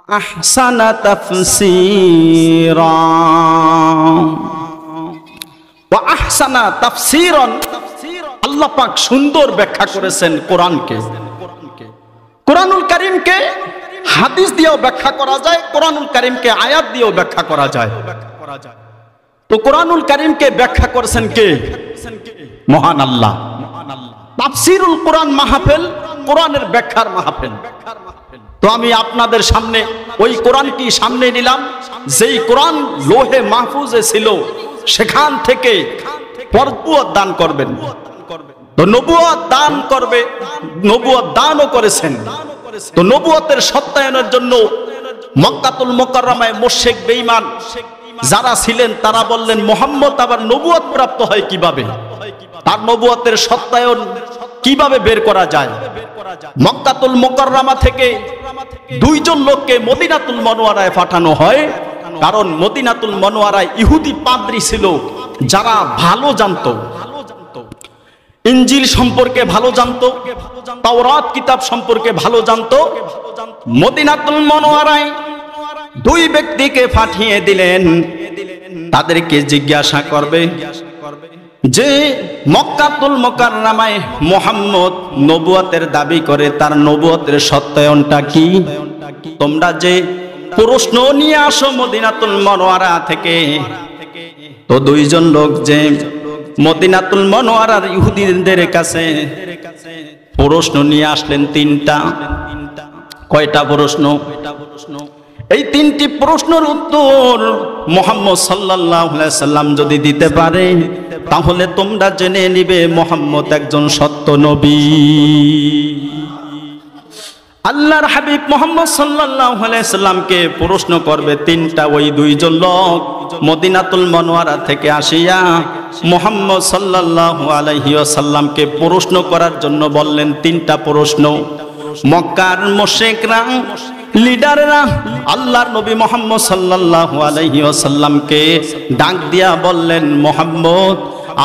আহসানা তাফসীরা ওয়া আহসানা তাফসীরান। আল্লাহ পাক সুন্দর ব্যাখ্যা করেছেন কোরআনকে। কোরআনুল কারীমকে হাদিস দিয়েও ব্যাখ্যা করা যায়, কোরআনুল কারীমকে আয়াত দিয়েও ব্যাখ্যা করা যায়। তো কোরআনুল কারীমকে ব্যাখ্যা করেছেন কে? মহান আল্লাহ। তাফসীরুল কোরআন মাহফিল, কোরআনের ব্যাখ্যার মাহফিল। তো আমি আপনাদের সামনে ওই কোরআনটি সামনে নিলাম, যেই কোরআন লোহে মাহফুজে ছিল, সেখান থেকে নবুয়ত দান করবেন। তো নবুয়ত দান করবে, নবুয়ত দানও করেছেন। তো নবুয়তের সত্যায়নের জন্য মক্কাতুল মুকাররমায় মুশরিক বেঈমান যারা ছিলেন তারা বললেন, মুহাম্মদ আবার নবুয়ত প্রাপ্ত হয় কিভাবে? তার নবুয়তের সত্যায়ন কিভাবে বের করা যায়? মক্কাতুল মুকাররমা থেকে দুইজন লোককে মদিনাতুল মুনাওয়ারায় পাঠানো হয়, কারণ মদিনাতুল মুনাওয়ারায় ইহুদি পাদ্রী ছিল যারা ভালো জানতো, ইনজিল সম্পর্কে ভালো জানতো, তাওরাত কিতাব সম্পর্কে ভালো জানতো। মদিনাতুল মুনাওয়ারায় দুই ব্যক্তিকে পাঠিয়ে দিলেন, তাদেরকে জিজ্ঞাসা করবে যে মক্কাতুল মুকাররমায় মুহাম্মদ নবুয়তের দাবি করে, তার নবুয়তের সত্যায়নটা কি? তোমরা যে প্রশ্ন নিয়ে আসো মদিনাতুল মুনাওয়ারা থেকে। তো দুইজন লোক যে মদিনাতুল মুনাওয়ারার ইহুদিদের কাছে প্রশ্ন নিয়ে আসলেন তিনটা। কয়টা প্রশ্ন? এই তিনটি প্রশ্নের উত্তর মুহাম্মদ সাল্লাল্লাহু আলাইহি সাল্লাম যদি দিতে পারে, তাহলে তোমরা জেনে নিবে মুহাম্মদ একজন সত্য নবী। আল্লাহর হাবিব মুহাম্মদ সাল্লাল্লাহু আলাইহি সাল্লামকে প্রশ্ন করবে তিনটা। ওই দুইজন লোক মদিনাতুল মুনাওয়ারা থেকে আসিয়া মুহাম্মদ সাল্লাল্লাহু আলাইহি ওয়াসাল্লামকে প্রশ্ন করার জন্য বললেন তিনটা প্রশ্ন। মক্কার মুশরিকরা, লিডাররা আল্লাহর নবী মুহাম্মদ সাল্লাল্লাহু আলাইহি ওয়াসাল্লামকে ডাক দিয়া বললেন, মুহাম্মদ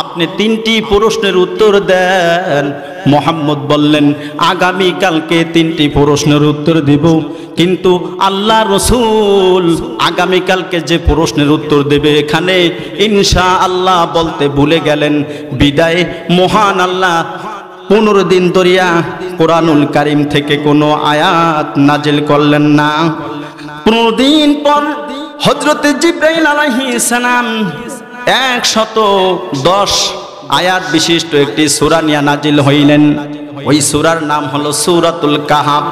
আপনি তিনটি প্রশ্নের উত্তর দেন। মুহাম্মদ বললেন, আগামী কালকে তিনটি প্রশ্নের উত্তর দিব। কিন্তু আল্লাহ রাসূল আগামী কালকে যে প্রশ্নের উত্তর দেবে এখানে ইনশাআল্লাহ বলতে ভুলে গেলেন। বিদায় মহান আল্লাহ 15 দিন ধরিয়া কোরআনুল কারীম থেকে কোনো আয়াত নাজিল করলেন না। 15 দিন পর হযরতে জিবরাইল আলাইহিস সালাম 110 আয়াত বিশিষ্ট একটি সূরা নিয়ে নাজিল হইলেন। ওই সূরার নাম হলো সূরাতুল কাহাফ।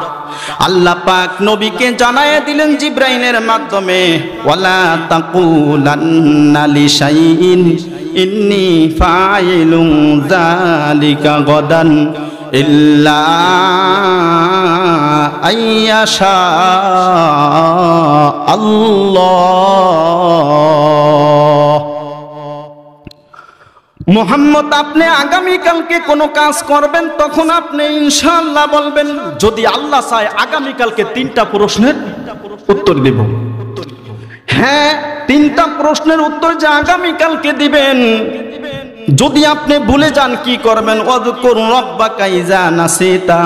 আল্লাহ পাক নবীকে জানায় দিলেন জিবরাইলের মাধ্যমে, ওয়ালা তাকুলান্না লিশাইইন ইন্নী ফাইলুন যালিকা গাদান ইল্লা আইয়াশা আল্লাহ। মুহাম্মদ আপনি আগামী কালকে কোনো কাজ করবেন, তখন আপনি ইনশাআল্লাহ বলবেন। যদি আল্লাহ চায় আগামী কালকে তিনটা প্রশ্নের উত্তর দেব। হ্যাঁ, তিনটা প্রশ্নের উত্তর যে আগামী কালকে দিবেন। যদি আপনি ভুলে যান কি করবেন? ওয়াযকুর রাব্বাকা ইযা নাসিতা,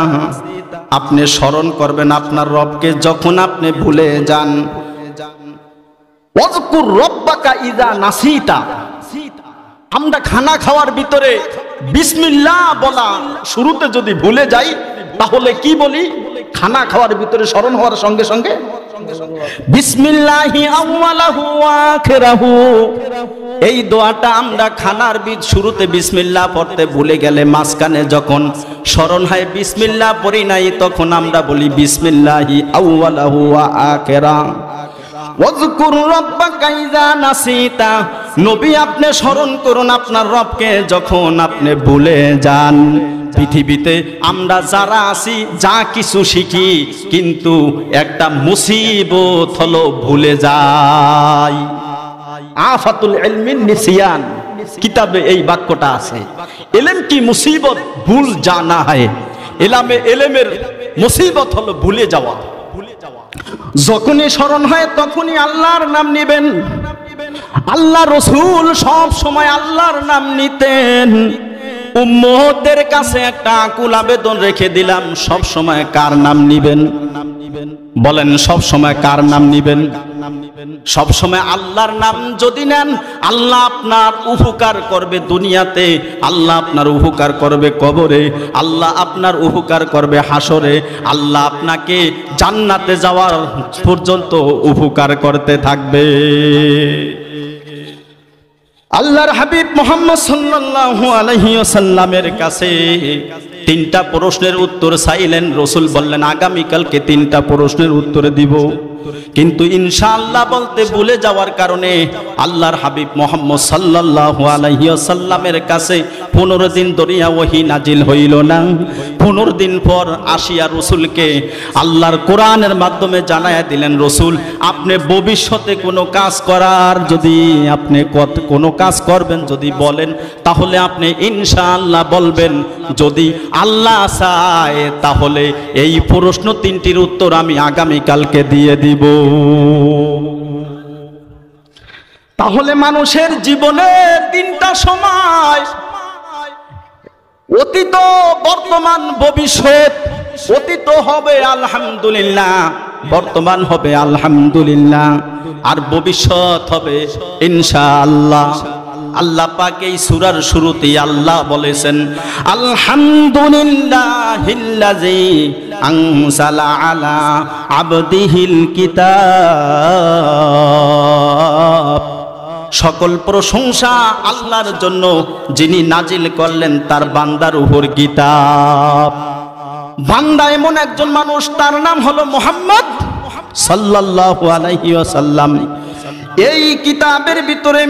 আপনি স্মরণ করবেন আপনার রবকে যখন আপনি ভুলে যান। ওয়াযকুর রাব্বাকা ইযা নাসিতা। আমরা খানা খাওয়ার ভিতরে বিসমিল্লাহ বলা শুরুতে যদি ভুলে যাই, তাহলে কি বলি? খানা খাওয়ার ভিতরে স্মরণ হওয়ার সঙ্গে সঙ্গে বিসমিল্লাহি আউয়ালাহু ওয়া আখিরাহু, এই দোয়াটা আমরা খানার শুরুতে বিসমিল্লাহ পড়তে ভুলে গেলে মাঝখানে যখন স্মরণ হয় বিসমিল্লাহ পড়ি নাই, তখন আমরা বলি বিসমিল্লাহি আউয়ালাহু ওয়া আখিরা। ওয়াযকুর রাব্বাকা ইযা নাসিতা, নবী আপনি স্মরণ করুন আপনার রবকে যখন আপনি ভুলে যান। পৃথিবীতে আমরা যারা আছি যা কিছু শিখি, কিন্তু একটা মুসিবত হলো ভুলে যাই। আফাতুল ইলমিন নিসিয়ান, কিতাবে এই বাক্যটা আছে। ইলম কি মুসিবত, ভুল জানা হয়। ইলমের মুসিবত হলো ভুলে যাওয়া। যখনই স্মরণ হয় তখনই আল্লাহর নাম নেবেন। আল্লাহ রাসূল সব সময় আল্লাহর নাম নিতেন। উম্মতের কাছে একটা আকুল আবেদন রেখে দিলাম, সব সময় কার নাম নিবেন? বলেন সব সময় কার নাম নিবেন? সব সময় আল্লাহর নাম যদি নেন, আল্লাহ আপনার উপকার করবে দুনিয়াতে, আল্লাহ আপনার উপকার করবে কবরে, আল্লাহ আপনার উপকার করবে হাসরে, আল্লাহ আপনাকে জান্নাতে যাওয়ার পর্যন্ত উপকার করতে থাকবে। আল্লাহর হাবিব মুহাম্মদ সাল্লাল্লাহু আলাইহি ওয়াসাল্লামের কাছে তিনটা প্রশ্নের উত্তর চাইলেন। রাসূল বললেন আগামীকালকে তিনটা প্রশ্নের উত্তর দিব, কিন্তু ইনশাআল্লাহ বলতে ভুলে যাওয়ার কারণে আল্লাহর হাবিব মুহাম্মদ সাল্লাল্লাহু আলাইহি ওয়াসাল্লামের কাছে 15 দিন ধরিয়া ওহী নাজিল হইল না। 15 দিন পর আসিয়া রাসূলকে আল্লাহর কোরআনের মাধ্যমে জানায়া দিলেন, রাসূল আপনি ভবিষ্যতে কোনো কাজ করার, যদি আপনি কোনো কাজ করবেন যদি বলেন তাহলে আপনি ইনশাআল্লাহ বলবেন, যদি আল্লাহ চায় তাহলে এই প্রশ্ন তিনটির উত্তর আমি আগামীকালকে দিয়ে দিব। তাহলে মানুষের জীবনে তিনটা সময়, অতীত, বর্তমান, ভবিষ্যৎ। অতীত হবে আলহামদুলিল্লাহ, বর্তমান হবে আলহামদুলিল্লাহ, আর ভবিষ্যৎ হবে ইনশাআল্লাহ। আল্লাহ পাক এই সূরার শুরুতেই আল্লাহ বলেছেন আলহামদুলিল্লাহিল্লাযী আনজালা আলা আবদিহিল কিতাব। সকল প্রশংসা আল্লাহর জন্য যিনি নাজিল করলেন তার বান্দার উপর কিতাব। বান্দা এমন একজন মানুষ, তার নাম হলো মুহাম্মদ সাল্লাল্লাহু আলাইহি ওয়াসাল্লাম। এই কিতাবের ভিতরে,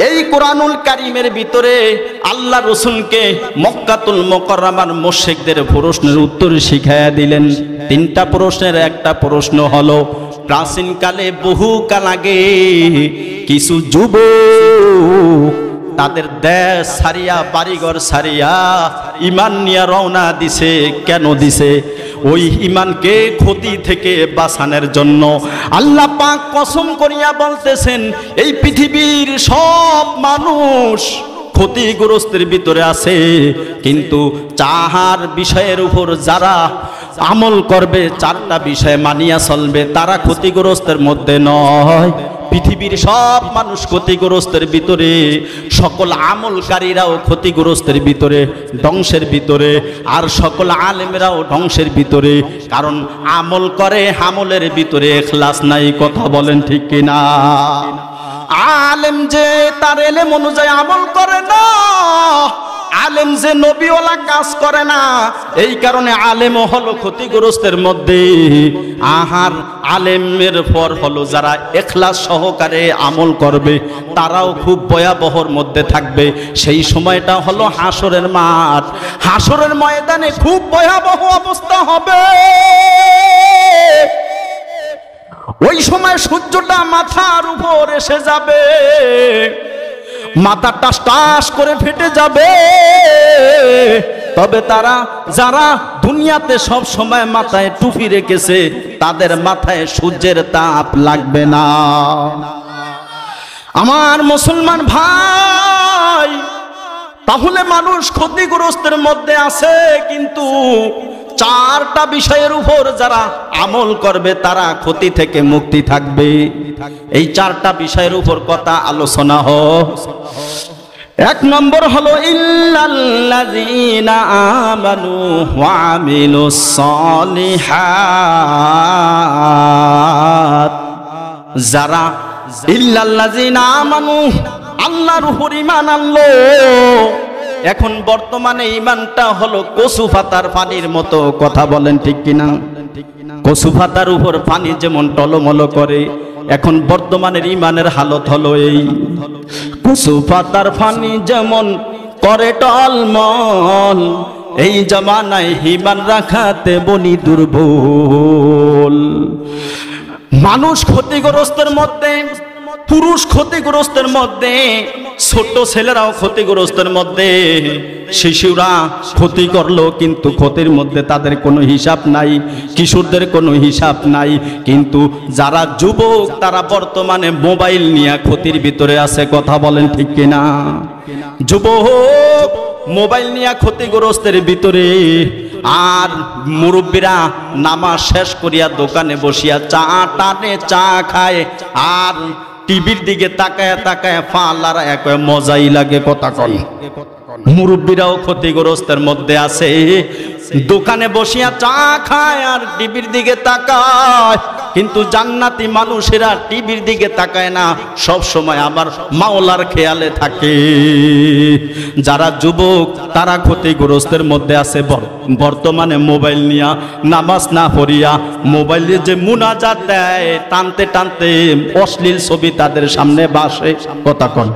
এই কোরআনুল কারীমের ভিতরে আল্লাহ রাসূলকে মক্কাতুল মুকাররমার মুশরিকদের প্রশ্নের উত্তর শিখায়া দিলেন। তিনটা প্রশ্নের একটা প্রশ্ন হলো, প্রাচীনকালে বহুকাল আগে কিছু যুবক তাদের দেশ ছাড়িয়া, বাড়িঘর ছাড়িয়া ঈমান নিয়ে রওনা দিছে। কেন দিছে? ওই ঈমানকে ক্ষতি থেকে বাঁচানোর জন্য। আল্লাহ পাক কসম করিয়া বলতেছেন, এই পৃথিবীর সব মানুষ ক্ষতিগ্রস্তের ভিতরে আছে, কিন্তু চার বিষয়ের উপর যারা আমল করবে, চারটা বিষয় মানিয়া চলবে, তারা ক্ষতিগ্রস্তের মধ্যে নয়। পৃথিবীর সব মানুষ ক্ষতিগ্রস্তের ভিতরে, সকল আমলকারীরাও ক্ষতিগ্রস্তের ভিতরে, ধ্বংসের ভিতরে, আর সকল আলেমরাও ধ্বংসের ভিতরে। কারণ আমল করে, আমলের ভিতরে ইখলাস নাই। কথা বলেন ঠিক কিনা? আলেম যে তার এলেম অনুযায়ী আমল করে না, আলেম যে নবীওয়ালা কাজ করে না, এই কারণে আলেমও হলো ক্ষতিগ্রস্তের মধ্যে। আহার আলেমের পর হলো যারা ইখলাস সহকারে আমল করবে, তারাও খুব ভয়াবহর মধ্যে থাকবে। সেই সময়টা হলো হাসরের মাঠ। হাসরের ময়দানে খুব ভয়াবহ অবস্থা হবে। ওই সময় সূর্যটা মাথার উপর এসে যাবে, মাথা টাস টাস করে ফেটে যাবে। তবে তারা যারা দুনিয়াতে সব সময় মাথায় টুপি রেখেছে, তাদের মাথায় সূর্যের তাপ লাগবে না। আমার মুসলমান ভাই, তাহলে মানুষ ক্ষতিগ্রস্তের মধ্যে আছে, কিন্তু চারটা বিষয়ের উপর যারা আমল করবে তারা ক্ষতি থেকে মুক্তি থাকবে। এই চারটা বিষয়ের উপর কথা আলোচনা হোক। এক নম্বর হলো ইল্লাল্লাযীনা আমানু ওয়া আমিলুস সলিহাত। যারা ইল্লাল্লাযীনা আমানু, আল্লাহর উপর ঈমান আনলো। এখন বর্তমানে ঈমানটা হলো কচু পাতার পানির মতো। কথা বলেন ঠিক কিনা? কচু পাতার উপর পানি যেমন টলমল করে, এখন বর্তমানের ঈমানের হালত হলো এই। কচু পাতার পানি যেমন করে টলমল, এই জামানায় ঈমান রাখাতে বনি দুর্বল। মানুষ ক্ষতিগ্রস্তের মধ্যে, পুরুষ ক্ষতিগ্রস্তের মধ্যে, ছোট ছেলেরাও ক্ষতিগ্রস্তের মধ্যে। শিশুরা ক্ষতি করলো, কিন্তু ক্ষতির মধ্যে তাদের কোনো হিসাব নাই, কিশোরদের কোনো হিসাব নাই। কিন্তু যারা যুবক, তারা বর্তমানে মোবাইল নিয়ে ক্ষতির ভিতরে আছে। কথা বলেন ঠিক কিনা? যুবক মোবাইল নিয়ে ক্ষতিগ্রস্তের ভিতরে। আর মুরব্বীরা নামাজ শেষ করিয়া দোকানে বসিয়া চা টানে, চা খায়, আর টিভির দিকে তাকায় তাকায় ফা লড়ায়, মজাই লাগে কথা কন। মুরব্বীরাও ক্ষতিগ্রস্তের মধ্যে আছে, দোকানে বসিয়া চা খায় আর টিভির দিকে তাকায়, কিন্তু জান্নাতি মানুষেরা টিভির দিকে তাকায় না, সব সময় আবার মাওলার খেয়ালে থাকে। যারা যুবক তারা ক্ষতিগ্রস্তের মধ্যে আছে, বর্তমানে মোবাইল নিয়া নামাজ না পড়িয়া মোবাইলে যে মুনাজাত দেয়, টানতে টানতে অশ্লীল ছবি তাদের সামনে বাসে কথা কন।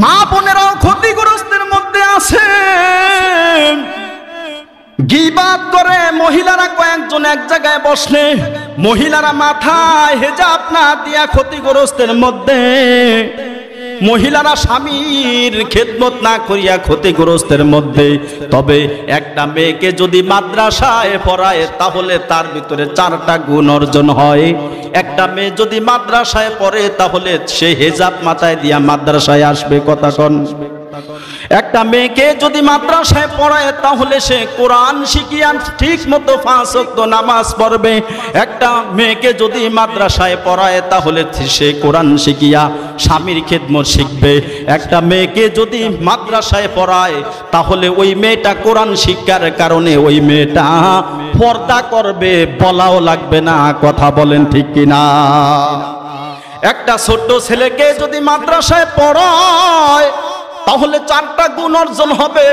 মা বোনেরাও ক্ষতিগ্রস্তের মধ্যে আছে, গীবাত করে মহিলারা, কয়েকজন এক জায়গায় বসলে মহিলারা মাথায় হেজাব না দিয়া ক্ষতিগ্রস্তের মধ্যে, মহিলারা স্বামীর খেদমত না করিয়া ক্ষতিগ্রস্তের মধ্যে। তবে একটা মেয়েকে যদি মাদ্রাসায় পড়ায় তাহলে তার ভিতরে 4টা গুণ অর্জন হয়। একটা মেয়ে যদি মাদ্রাসায় পড়ে তাহলে সে হেজাব মাথায় দিয়া মাদ্রাসায় আসবে কথা কন। একটা মেয়েকে যদি মাদ্রাসায় পড়ায় তাহলে সে কোরআন শিখিয়া ঠিক মতো 5 ওয়াক্ত নামাজ পড়বে। একটা মেয়েকে যদি মাদ্রাসায় পড়ায় তাহলে সে কোরআন শিখিয়া স্বামীর খেদমত শিখবে। একটা মেয়েকে যদি মাদ্রাসায় পড়ায় তাহলে ওই মেয়েটা কোরআন শিক্ষার কারণে ওই মেয়েটা পর্দা করবে, বলাও লাগবে না, কথা বলেন ঠিক কিনা। একটা ছোট্ট ছেলেকে যদি মাদ্রাসায় পড়ায় তাহলে 4টা গুণ অর্জন হবে।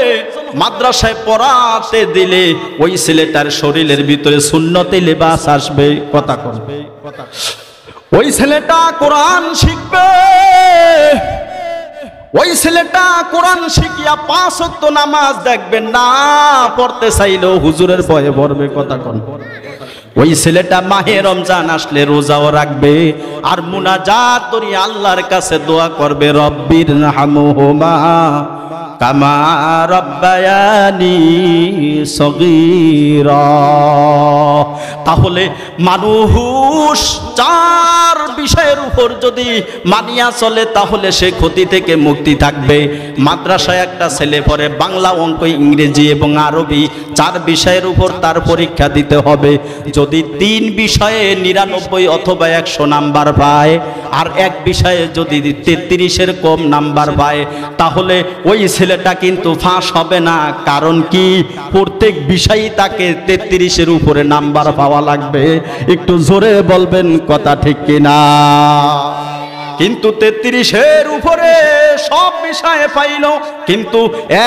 মাদ্রাসায় পড়াতে দিলে ওই ছেলেটার শরীরের ভিতরে সুন্নতি লিবাস আসবে কথা করবে, ওই ছেলেটা কোরআন শিখবে, ওই ছেলেটা কোরআন শিখিয়া 5 ওয়াক্ত নামাজ দেখবেন না পড়তে চাইলেও হুজুরের ভয়ে পড়বে কথা কন। ওই ছেলেটা মাহে রমজান আসলে রোজাও রাখবে আর মুনাজাত করি আল্লাহর কাছে দোয়া করবে, রব্বির রহমহুমা কামা রব্বায়ানি সগীরা। তাহলে মানুষ 4 বিষয়ের উপর যদি মানিয়া চলে তাহলে সে ক্ষতি থেকে মুক্তি থাকবে। মাদ্রাসায় একটা ছেলে পড়ে বাংলা, অঙ্ক, ইংরেজি এবং আরবি 4 বিষয়ের উপর তার পরীক্ষা দিতে হবে। যদি 3 বিষয়ে 99 অথবা 100 নাম্বার পায় আর এক বিষয়ে যদি 33-এর কম নাম্বার পায় তাহলে ওই ছেলেটা কিন্তু ফাঁস হবে না। কারণ কি, প্রত্যেক বিষয়ই তাকে 33-এর উপরে নাম্বার পাওয়া লাগবে। একটু জোরে বলবেন কথা ঠিক কিনা। কিন্তু 33-এর উপরে সব বিষয়ে পাইল, কিন্তু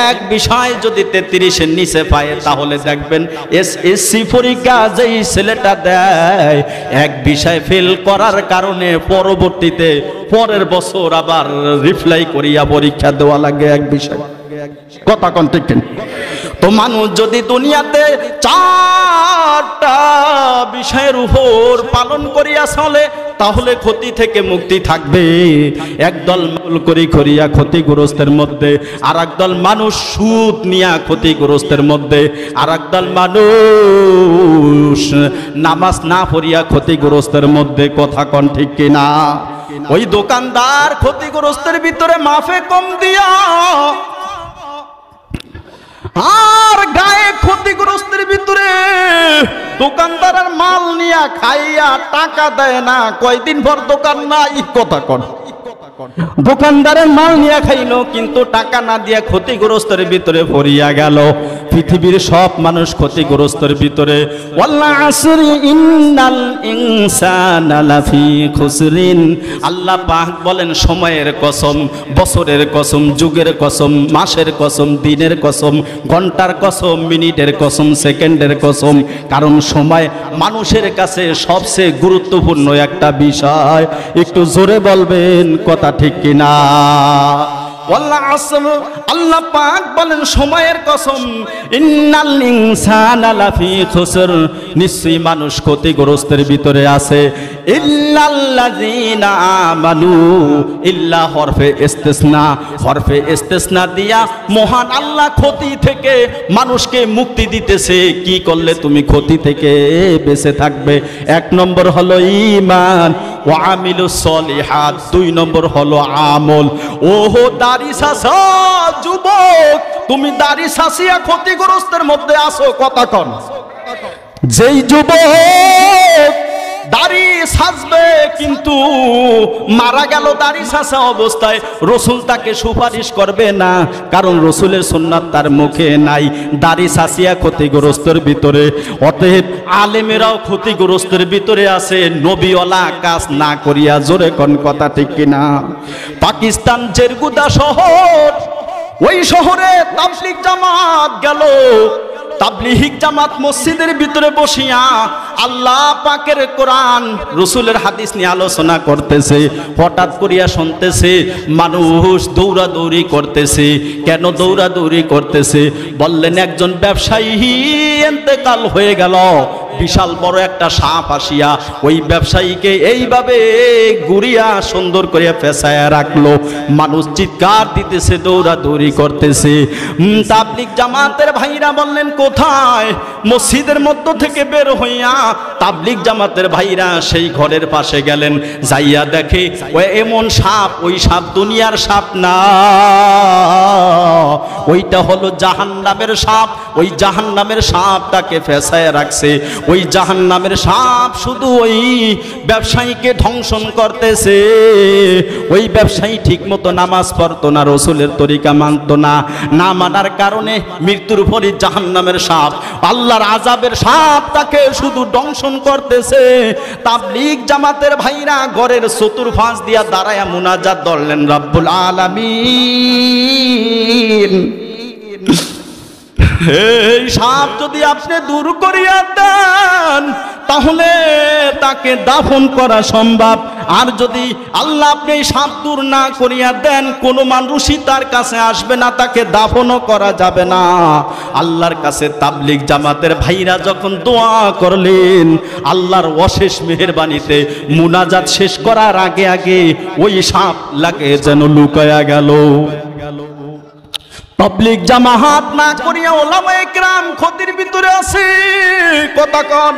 এক বিষয় যদি 33-এর নিচে পায় তাহলে দেখবেন এসএসসি পরীক্ষা যেই ছেলেটা দেয় এক বিষয় ফেল করার কারণে পরবর্তীতে পরের বছর আবার রিপ্লাই করিয়া পরীক্ষা দেওয়া লাগে এক বিষয় কথা কোন ঠিক কিনা। তো মানুষ যদি দুনিয়াতে 4টা বিষয়ের উপর পালন করিয়া চলে তাহলে ক্ষতি থেকে মুক্তি থাকবে। একদল করিয়া ক্ষতিগ্রস্তের মধ্যে, আর একদল মানুষ সুদ নিয়া ক্ষতিগ্রস্তের মধ্যে, আর একদল মানুষ নামাজ না পড়িয়া ক্ষতিগ্রস্তের মধ্যে কথা কন ঠিক কিনা। ওই দোকানদার ক্ষতিগ্রস্তের ভিতরে মাফে কম দিয়া আর গায়ে ক্ষতিগ্রস্তের ভিতরে দোকানদারের মাল নিয়া খাইয়া টাকা দেয় না, কয়দিন ভর দোকান নাই কথা কন। দোকানদারের মাল নিয়া খাইলো কিন্তু টাকা না দিয়া ক্ষতিগ্রস্তের ভিতরে পড়িয়া গেল। পৃথিবীর সব মানুষ ক্ষতিগ্রস্তের ভিতরে। ওয়াল আসরি ইন্নাল ইনসানা লাফি খুসরিন। আল্লাহ পাক বলেন সময়ের কসম, বছরের কসম, যুগের কসম, মাসের কসম, দিনের কসম, ঘন্টার কসম, মিনিটের কসম, সেকেন্ডের কসম। কারণ সময় মানুষের কাছে সবচেয়ে গুরুত্বপূর্ণ একটা বিষয়। একটু জোরে বলবেন কথা ঠিক কিনা। আল্লাহ পাক বলেন সময়ের কসম, ইন্নাল ইনসানা লাফি খুসর। নিশ্চয়ই মানুষ ক্ষতিগ্রস্তের ভিতরে আছে। ইল্লাল্লাযীনা আমানু, ইল্লা হরফে ইস্তিসনা, হরফে ইস্তিসনা দিয়া মহান আল্লাহ ক্ষতি থেকে মানুষকে মুক্তি দিতেছে। কি করলে তুমি ক্ষতি থেকে বেঁচে থাকবে? 1 নম্বর হলো ঈমান। ওয়া আমিলুস সলিহাত। 2 নম্বর হলো আমল। ওহো দাড়ি চাচা যুবক, তুমি দাড়ি চাচিয়া ক্ষতিগ্রস্তের মধ্যে আছো, কথা কন। যেই যুবক দাড়ি সাজবে কিন্তু মারা গেল দাড়ি সাজা অবস্থায়, রসুল তাকে সুপারিশ করবে না, কারণ রসুলের সুন্নাত তার মুখে নাই। দাড়ি সাজিয়া ক্ষতিগ্রস্তের ভিতরে, অতএব আলেমেরাও ক্ষতিগ্রস্তের ভিতরে আছে নবীওয়ালা কাজ না করিয়া। জোরে কোন কথা ঠিক কিনা? পাকিস্তান জেরগুদা শহর, ওই শহরে তাবলীগ জামাত গেল। তাবলীগ জামাত মসজিদের ভিতরে বসিয়া আল্লাহ পাকের কোরআন রসুলের হাদিস নিয়ে আলোচনা করতেছে। হঠাৎ করিয়া শুনতেছে মানুষ দৌড়াদৌড়ি করতেছে। কেন দৌড়াদৌড়ি করতেছে? বললেন একজন ব্যবসায়ী ইন্তেকাল হয়ে গেল, বিশাল বড় একটা সাপ আসিয়া ওই ব্যবসায়ীকে এইভাবে গুড়িয়া সুন্দর করে ফেসায়া রাখলো। মানুষ চিৎকার দিতেছে, দৌড়াদৌড়ি করতেছে। তাবলীগ জামাতের ভাইরা বললেন কোথায়? মসজিদের মধ্য থেকে বের হইয়া তাবলীগ জামাতের ভাইরা সেই ঘরের পাশে গেলেন। যাইয়া দেখে ওই এমন সাপ, ওই সাপ দুনিয়ার সাপ না, ওইটা হলো জাহান্নামের সাপ। ওই জাহান্নামের সাপ তাকে ফেসায় রাখছে। ওই জাহান্নামের সাপ শুধু ওই ব্যবসায়ীকে ধ্বংসন করতেছে। ওই ব্যবসায়ী ঠিক মতো নামাজ পড়তো না, রসুলের তরিকা মানত না, না মানার কারণে মৃত্যুর পরই জাহান্নামের সাপ, আল্লাহর আযাবের সাপ তাকে শুধু দংশন করতেছে। তাবলীগ জামাতের ভাইরা ঘরের চতুর্পাশ দিয়া দাঁড়ায়া মুনাজাত ধরলেন, রব্বুল আলামিন এই সাপ যদি আপনি দূর করিয়া দেন তাহলে তাকে দাফন করা সম্ভব, আর যদি আল্লাহ আপনি এই সাপ দূর না করিয়া দেন কোনো মানুষই তার কাছে আসবে না, তাকে দাফনও করা যাবে না। আল্লাহর কাছে তাবলীগ জামাতের ভাইরা যখন দোয়া করলেন, আল্লাহর অশেষ মেহেরবানিতে মুনাজাত শেষ করার আগে আগে ওই সাপ লাগে যেন লুকায়া গেল। তাবলীগ জামাত না করিয়া ওলামায়ে কেরাম ক্ষতির ভিতরে আছে, কথা কন।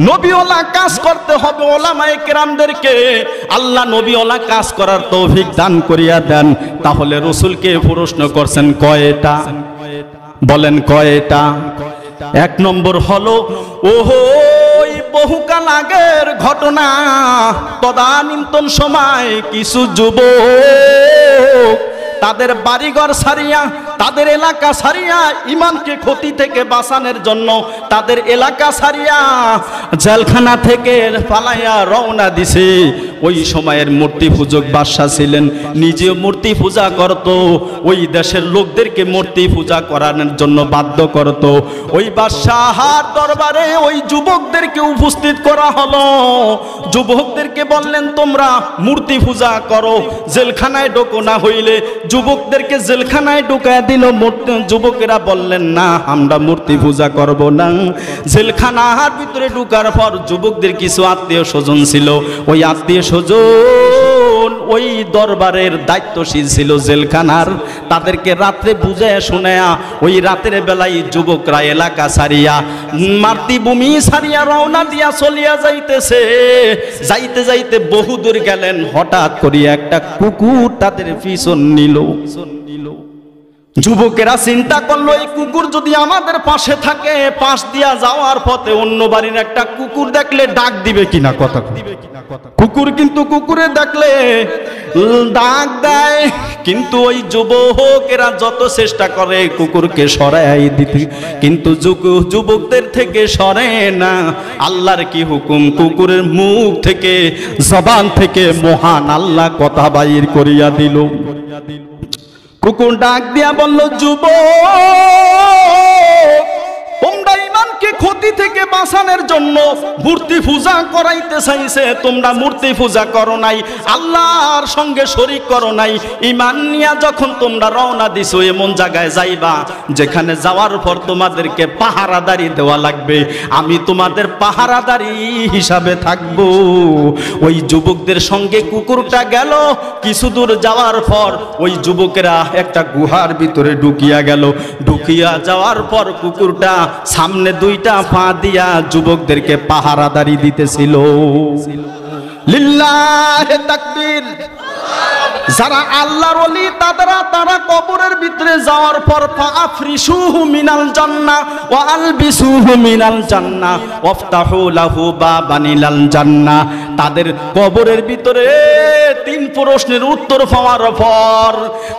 নবীওয়ালা কাজ করতে হবে ওলামায়ে কেরামদেরকে। আল্লাহ নবীওয়ালা কাজ করার তৌফিক দান করিয়া দেন। তাহলে রসুলকে প্রশ্ন করছেন কয়টা? বলেন কয়টা? 1 নম্বর হলো ওহো বহুকাল আগের ঘটনা, তদানীন্তন সময় কিছু যুবক তাদের বাড়িঘর ছাড়িয়া, তাদের এলাকা ছাড়িয়া, ইমানকে ক্ষতি থেকে বাঁচানোর জন্য তাদের এলাকা ছাড়িয়া জেলখানা থেকে পালাইয়া রওনা দিছে। ওই সময়ের মূর্তি পূজক বাদশা ছিলেন, নিজেও মূর্তি পূজা করত, ওই দেশের লোকদেরকে মূর্তি পূজা করানোর জন্য বাধ্য করত। ওই বাদশাহার দরবারে ওই যুবকদেরকে উপস্থিত করা হলো। যুবকদেরকে বললেন তোমরা মূর্তি পূজা করো, জেলখানায় ঢোকো, না হইলে যুবকদেরকে জেলখানায় ঢুকায় দিল। যুবকেরা বললেন না, আমরা মূর্তি পূজা করব না। জেলখানার ভিতরে ঢুকার পর যুবকদের কিছু আত্মীয় স্বজন ছিল, ওই আত্মীয় স্বজন ওই দরবারের দায়িত্বশীল ছিল জেলখানার, তাদেরকে রাত্রে বুঝায় শোনায়া ওই রাতের বেলায় যুবকরা এলাকা ছাড়িয়া মাতৃভূমি ছাড়িয়া রওনা দিয়া চলিয়া যাইতেছে। যাইতে যাইতে বহুদূর গেলেন, হঠাৎ করিয়া একটা কুকুর তাদের পিছন নিল। যুবকেরা চিন্তা করলো এই কুকুর যদি আমাদের পাশে থাকে, পাশ দিয়া যাওয়ার পথে অন্য বাড়ির একটা কুকুর দেখলে ডাক দিবে কিনা, কথা কুকুর কিন্তু কুকুরে দেখলে ডাক দেয়, কিন্তু ওই যুবকেরা যত চেষ্টা করে কুকুরকে সরাই দিতে, কিন্তু যুবকদের থেকে সরে না। আল্লাহর কি হুকুম, কুকুরের মুখ থেকে, জবান থেকে মহান আল্লাহ কথা বাইর করিয়া দিল। কুকুর ডাক দিয়া বলল, যুবক তোমরা ইমানকে ক্ষতি থেকে বাঁচানোর জন্য মূর্তি পূজা করাইতে চাইছে, তোমরা মূর্তি পূজা করো নাই, আল্লাহর সঙ্গে শরীক করো নাই। ইমান নিয়া যখন তোমরা রওনা দিছো, এমন জায়গায় যাইবা যেখানে যাওয়ার পর তোমাদেরকে পাহারাদারি দেওয়া লাগবে, আমি তোমাদের পাহারাদারি হিসাবে থাকবো। ওই যুবকদের সঙ্গে কুকুরটা গেল। কিছু দূর যাওয়ার পর ওই যুবকেরা একটা গুহার ভিতরে ঢুকিয়া গেল। ঢুকিয়া যাওয়ার পর কুকুরটা সামনে 2টা পা দিয়া যুবকদেরকে পাহারাদারি দিতেছিল। লিল্লাহে তাকবীর। যারা আল্লাহর ওলি তারা কবরের ভিতরে যাওয়ার পর ফাআফরিশুহু মিনাল জান্নাহ ওয়া আলবিসুহু মিনাল জান্নাহ ওয়াফতাহু লাহু বাবান ইলাল জান্নাহ। তাদের কবরের ভিতরে 3 প্রশ্নের উত্তর পাওয়ার পর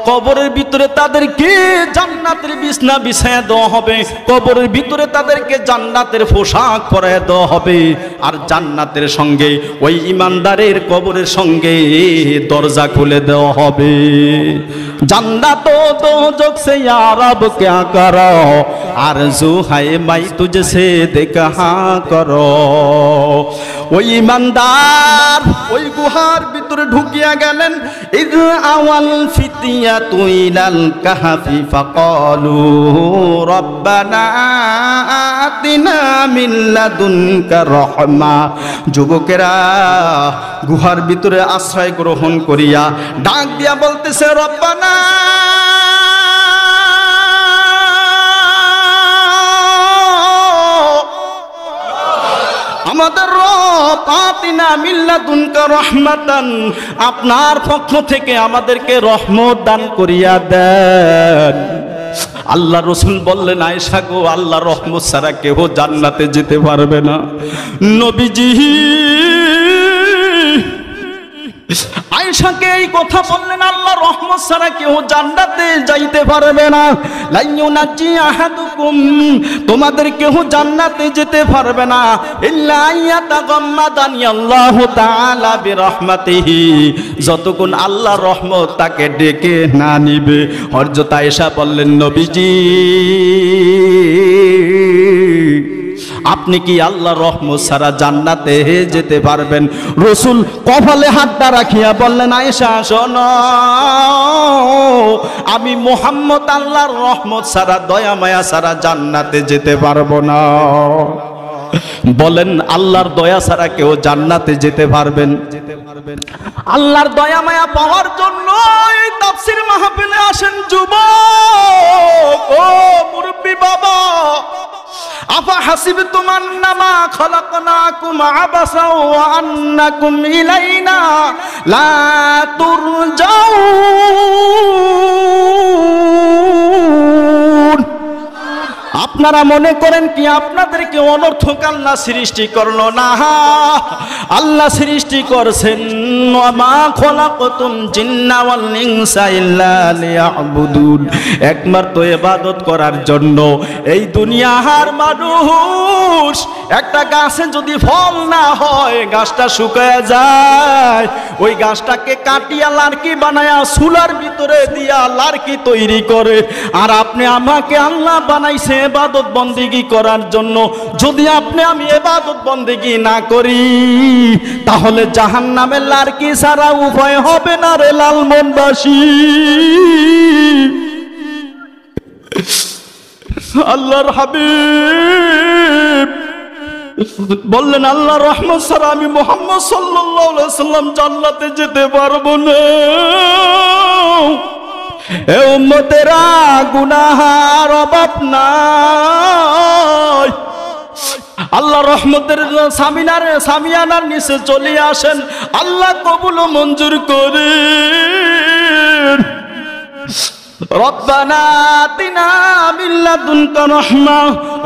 কবরের ভিতরে তাদেরকে জান্নাতের বিছনা বিছায়া দেওয়া হবে, কবরের ভিতরে তাদেরকে জান্নাতের পোশাক পরায় দেওয়া হবে, আর জান্নাতের সঙ্গে ওই ইমানদারের কবরের সঙ্গে দরজা খুলে দেওয়া হবে। জান্নাত ও দোজখ সে ইয়া রব क्या करो, आरज़ू है मैं तुझसे देखा करो। ওই ইমানদার ওই গুহার ভিতরে ঢুকিয়া গেলেন। ইদ আওয়াল ফিতিয়াতু ইলাল কাহফি ফাকালু রব্বানা আতিনা মিন লাদুনকা রাহমা। যুবকেরা গুহার ভিতরে আশ্রয় গ্রহণ করিয়া ডাক দিয়া বলতেছে, রব্বানা আমাদের রব আতিনা মিন লাদুনকা রাহমাতান, আপনার পক্ষ থেকে আমাদেরকে রহমত দান করিয়া দেন। আল্লাহ রসুল বললেন, আয়েশা গো, আল্লাহ রহমত ছাড়া কেউ জান্নাতে যেতে পারবে না। নবীজি আয়েশাকে এই কথা বললেন, আল্লাহ রহমত ছাড়া কেউ জান্নাতে যাইতে পারবে না। লাইয়ুনাজি আহাদুকুম, তোমাদের কেউ জান্নাতে যেতে পারবে না ইল্লা আয়াতাগাম্মাদানি আল্লাহু তাআলা বিরহমাতিহি, যতক্ষণ আল্লাহর রহমত তাকে ডেকে না নিবে। হযরত আয়েশা বললেন, নবীজি আপনি কি আল্লাহর রহমত ছাড়া জান্নাতে যেতে পারবেন? রাসূল কপালে হাতটা রাখিয়া বললেন, আয়েশা শোনো, আমি মুহাম্মদ আল্লাহর রহমত ছাড়া, দয়া মায়া ছাড়া জান্নাতে যেতে পারবো না। বলেন, আল্লাহর দয়া ছাড়া কেউ জান্নাতে যেতে পারবেন? আল্লাহর দয়া মায়া পাওয়ার জন্য এই তাফসীর মাহফিলে আসেন যুবক ও মুরব্বি বাবা। আফা হাসিবতুম আন্নামা খালাকনাকুম আবাসা ওয়া আন্নাকুম ইলাইনা লা তুরজাউন। আপনারা মনে করেন কি আপনাদেরকে অনর্থক আল্লাহ সৃষ্টি করলো না? আল্লাহ সৃষ্টি করছেন, মা খলাকতুল জিন্না ওয়াল ইনসা ইল্লা লিয়াবুদুন, একমাত্র ইবাদত করার জন্য। এই দুনিয়ার মানুষ একটা গাছে যদি ফল না হয়, গাছটা শুকায় যায়, ওই গাছটাকে কাটিয়া লার্কি বানায়া চুলার ভিতরে দিয়া লার্কি তৈরি করে। আর আপনি আমাকে আল্লাহ বানাইছে ইবাদত বন্দেগী করার জন্য। যদি আপনি আমি ইবাদত বন্দেগী না করি, তাহলে জাহান্নামের লার্কি ছাড়া উপায় হবে না রে লালমনবাসী। আল্লাহর হাবিব বললেন, আল্লাহর রহমত ছাড়া আমি মুহাম্মদ সাল্লাল্লাহু আলাইহি সাল্লাম জান্নাতে যেতে পারবো না। এ উম্মতেরা, গুনাহার অভাব নাই। আল্লাহ রহমতের সামিয়ানার নিচে চলে আসেন, আল্লাহ কবুল ও মঞ্জুর করেন। রব্বানা আতিনা মিন লাদুনকা রাহমা,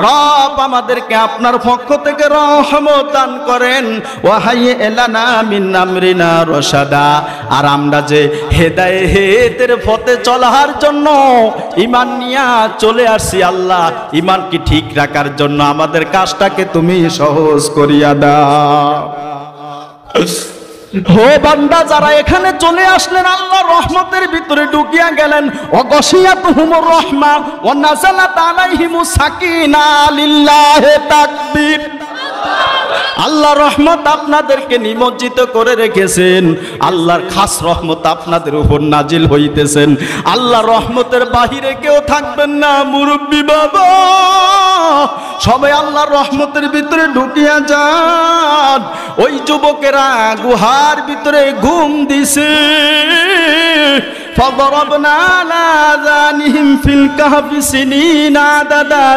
রব আমাদেরকে আপনার পক্ষ থেকে রহমত দান করেন। ওয়া হাইয়্যি লানা মিন আমরিনা রশাদা, আর আমরা যে হেদায়েতের পথে চলার জন্য ঈমান নিয়া চলে আসছি, আল্লাহ ঈমান কি ঠিক রাখার জন্য আমাদের কাজটাকে তুমি সহজ করিয়া দাও। ও বান্দা, যারা এখানে চলে আসলেন আল্লাহর রহমতের ভিতরে ঢুকিয়া গেলেন, ওয়াগাশিয়াতুহুমুর রাহমা ওয়া নাযালাত আলাইহিমুস সাকিনা, লিল্লাহি তাকবীর। আল্লাহর রহমত আপনাদেরকে নিমজ্জিত করে রেখেছেন, আল্লাহর খাস রহমত আপনাদের উপর নাজিল হইতেছেন। আল্লাহর রহমতের বাহিরে কেউ থাকবেন না মুরব্বি বাবা, সবাই আল্লাহর রহমতের ভিতরে ঢুকিয়া যান। ওই যুবকেরা গুহার ভিতরে ঘুম দিছে। فضربنا على آذانهم في الكهف سنين عددا।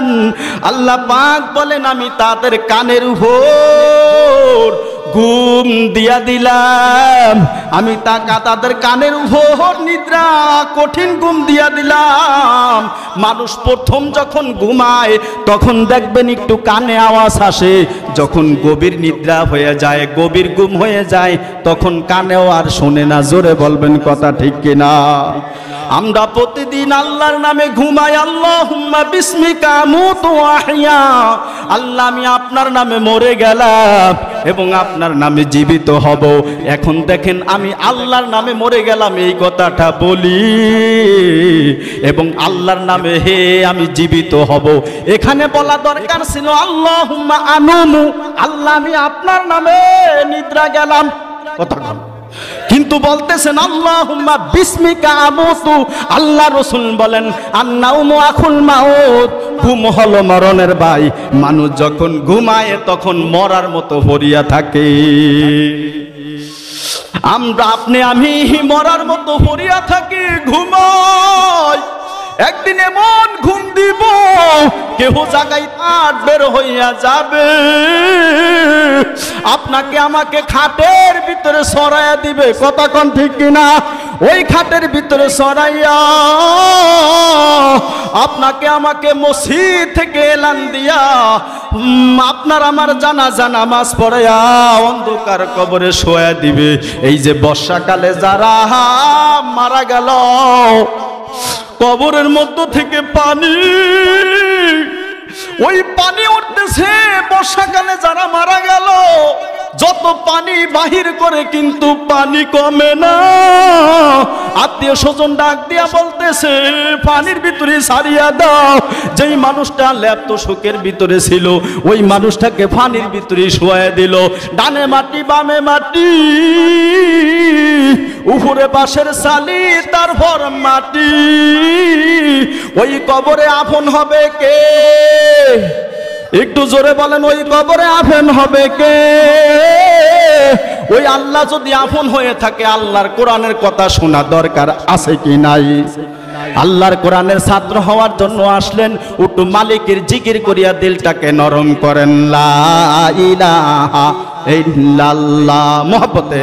আল্লাহ পাক বলেন, আমি তাদের কানের উপর ঘুম দিয়া দিলাম, আমি তাদের কানের উপর নিদ্রা কঠিন ঘুম দিয়া দিলাম। মানুষ প্রথম যখন ঘুমায় তখন দেখবেন একটু কানে আওয়াজ আসে, যখন গভীর নিদ্রা হয়ে যায়, গভীর ঘুম হয়ে যায়, তখন কানেও আর শোনে না। জোরে বলবেন কথা ঠিক কিনা? আমরা প্রতিদিন আল্লাহর নামে ঘুমাই। আল্লাহুম্মা বিসমিকা আমুতু ওয়া আহইয়া, আল্লাহ আমি আপনার নামে মরে গেলাম এবং আপনার নামে জীবিত হব। এখন দেখেন আমি আল্লাহর নামে মরে গেলাম এই কথাটা বলি এবং আল্লাহর নামে হে আমি জীবিত হব, এখানে বলা দরকার ছিল আল্লাহুম্মা আনুমু, আল্লাহ আমি আপনার নামে নিদ্রা গেলাম। কথা কিন্তু বলতেছেন আল্লাহুম্মা বিসমিকা আমুতু। আল্লাহ রাসূল বলেন আন্নাউমু আখুল মাউত, ঘুম হলো মরণের ভাই। মানুষ যখন ঘুমায় তখন মরার মতো পড়িয়া থাকে। আমরা আপনি আমি মরার মতো পড়িয়া থাকি, ঘুমাই। একদিন এমন ঘুম দিব কেহ জায়গায় আর বের হইয়া যাবে, আপনাকে আমাকে খাটের ভিতরে সরাইয়া দিবে। কথা কোন ঠিক কিনা? ওই খাটের ভিতরে সরাইয়া আপনাকে আমাকে মসজিদ থেকে এলান দিয়া আপনার আমার জানাজা নামাজ পড়াইয়া অন্ধকার কবরে শোয়া দিবে। এই যে বর্ষাকালে যারা মারা গেল, কবরের মধ্য থেকে পানি, ওই পানি উঠতেছে। বর্ষাকালে যারা মারা গেল যত পানি বাহির করে কিন্তু পানি কমে না। আত্মীয় স্বজন ডাক দিয়া বলতেছে পানির ভিতরে সারিয়া দাও। যেই মানুষটা লেপ্ত শোকের ভিতরে ছিল ওই মানুষটাকে পানির ভিতরে শোয়া দিল। ডানে মাটি বামে মাটি, উপরে বাঁশের চালি, তারপর মাটি। ওই কবরে আপন হবে কে? একটু জোরে বলেন, ওই কবরে আপন হবে কে? ওই আল্লাহ যদি আপন হয়ে থাকে আল্লাহর কোরআনের কথা শোনা দরকার আছে কি নাই? আল্লাহর কোরআনের ছাত্র হওয়ার জন্য আসলেন, একটু মালিকের জিকির করিয়া দিলটাকে নরম করেন। লা ইলাহা ইল্লাল্লাহ, মহব্বতে